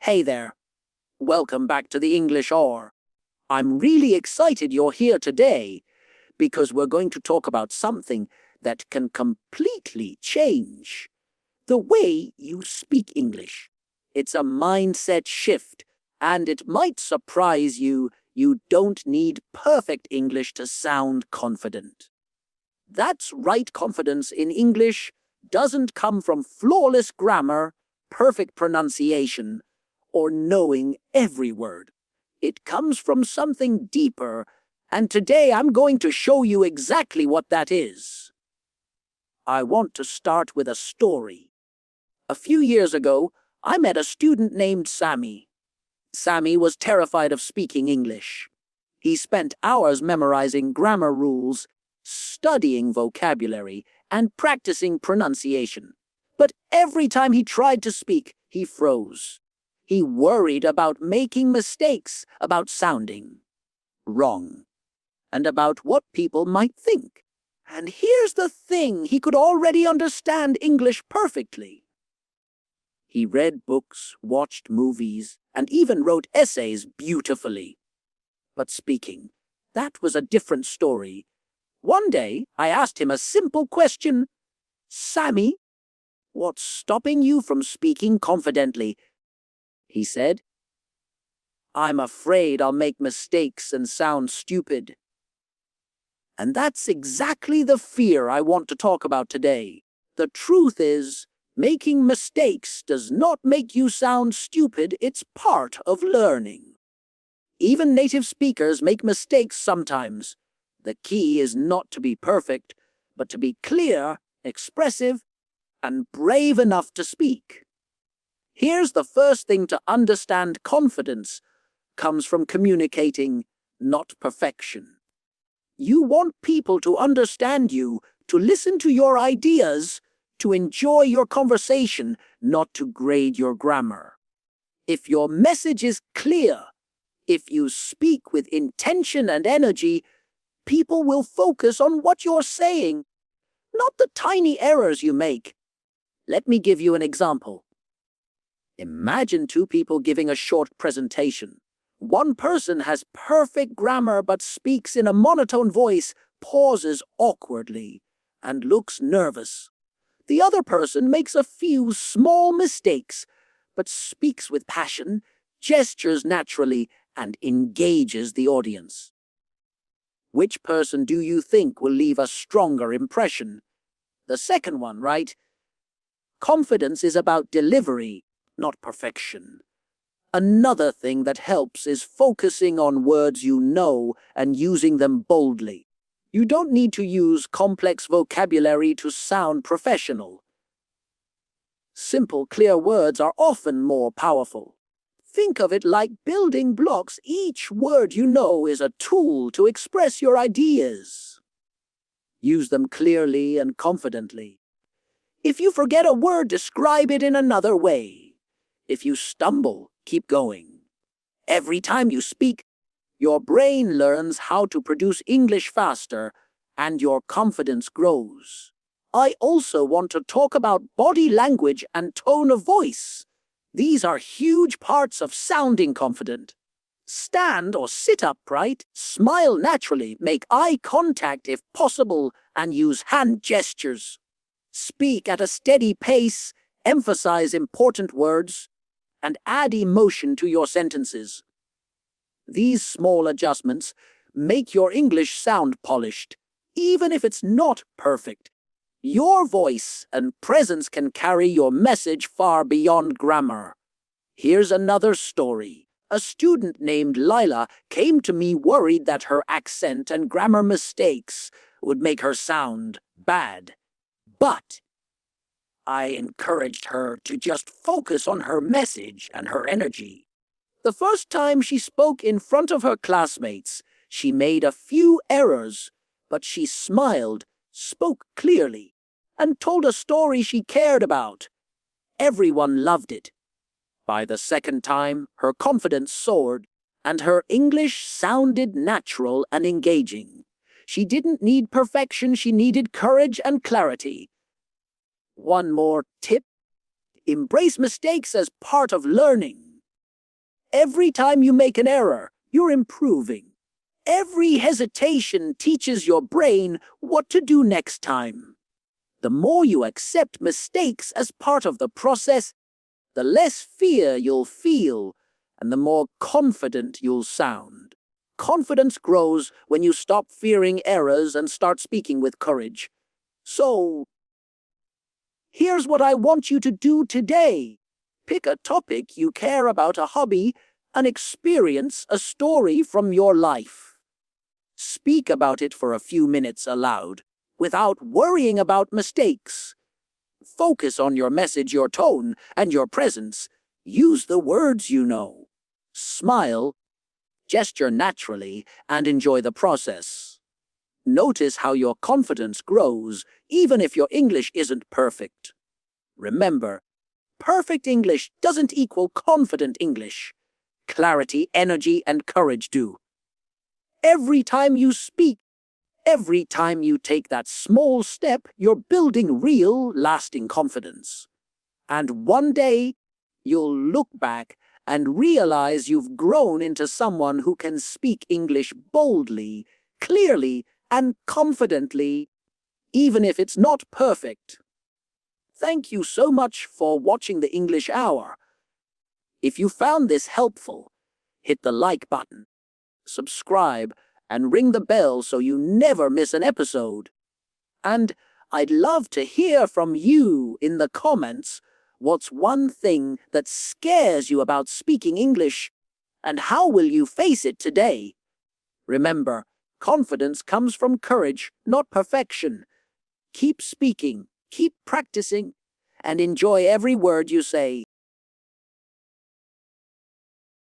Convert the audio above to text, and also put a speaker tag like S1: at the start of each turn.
S1: Hey there, welcome back to the English Hour. I'm really excited you're here today because we're going to talk about something that can completely change the way you speak English. It's a mindset shift, and it might surprise you. You don't need perfect English to sound confident. That's right, confidence in English doesn't come from flawless grammar, perfect pronunciation, or knowing every word. It comes from something deeper, and today I'm going to show you exactly what that is. I want to start with a story. A few years ago, I met a student named Sammy. Sammy was terrified of speaking English. He spent hours memorizing grammar rules, studying vocabulary, and practicing pronunciation. But every time he tried to speak, he froze. He worried about making mistakes, about sounding wrong, and about what people might think. And here's the thing, he could already understand English perfectly. He read books, watched movies, and even wrote essays beautifully. But speaking, that was a different story. One day, I asked him a simple question. "Sammy, what's stopping you from speaking confidently?" He said, "I'm afraid I'll make mistakes and sound stupid." And that's exactly the fear I want to talk about today. The truth is, making mistakes does not make you sound stupid, it's part of learning. Even native speakers make mistakes sometimes. The key is not to be perfect, but to be clear, expressive, and brave enough to speak. Here's the first thing to understand: confidence comes from communicating, not perfection. You want people to understand you, to listen to your ideas, to enjoy your conversation, not to grade your grammar. If your message is clear, if you speak with intention and energy, people will focus on what you're saying, not the tiny errors you make. Let me give you an example. Imagine two people giving a short presentation. One person has perfect grammar but speaks in a monotone voice, pauses awkwardly, and looks nervous. The other person makes a few small mistakes, but speaks with passion, gestures naturally, and engages the audience. Which person do you think will leave a stronger impression? The second one, right? Confidence is about delivery, not perfection. Another thing that helps is focusing on words you know and using them boldly. You don't need to use complex vocabulary to sound professional. Simple, clear words are often more powerful. Think of it like building blocks. Each word you know is a tool to express your ideas. Use them clearly and confidently. If you forget a word, describe it in another way. If you stumble, keep going. Every time you speak, your brain learns how to produce English faster, and your confidence grows. I also want to talk about body language and tone of voice. These are huge parts of sounding confident. Stand or sit upright, smile naturally, make eye contact if possible, and use hand gestures. Speak at a steady pace, emphasize important words, and add emotion to your sentences. These small adjustments make your English sound polished, even if it's not perfect. Your voice and presence can carry your message far beyond grammar. Here's another story. A student named Lila came to me worried that her accent and grammar mistakes would make her sound bad. But I encouraged her to just focus on her message and her energy. The first time she spoke in front of her classmates, she made a few errors, but she smiled, spoke clearly, and told a story she cared about. Everyone loved it. By the second time, her confidence soared, and her English sounded natural and engaging. She didn't need perfection, she needed courage and clarity. One more tip: embrace mistakes as part of learning. Every time you make an error, you're improving. Every hesitation teaches your brain what to do next time. The more you accept mistakes as part of the process, the less fear you'll feel and the more confident you'll sound. Confidence grows when you stop fearing errors and start speaking with courage. So, here's what I want you to do today. Pick a topic you care about, a hobby, an experience, a story from your life. Speak about it for a few minutes aloud, without worrying about mistakes. Focus on your message, your tone, and your presence. Use the words you know. Smile, gesture naturally, and enjoy the process. Notice how your confidence grows, even if your English isn't perfect. Remember, perfect English doesn't equal confident English. Clarity, energy, and courage do. Every time you speak, every time you take that small step, you're building real, lasting confidence. And one day, you'll look back and realize you've grown into someone who can speak English boldly, clearly, and confidently, even if it's not perfect. Thank you so much for watching the English Hour. If you found this helpful, hit the like button, subscribe, and ring the bell so you never miss an episode. And I'd love to hear from you in the comments. What's one thing that scares you about speaking English, and how will you face it today? Remember, confidence comes from courage, not perfection. Keep speaking, keep practicing, and enjoy every word you say.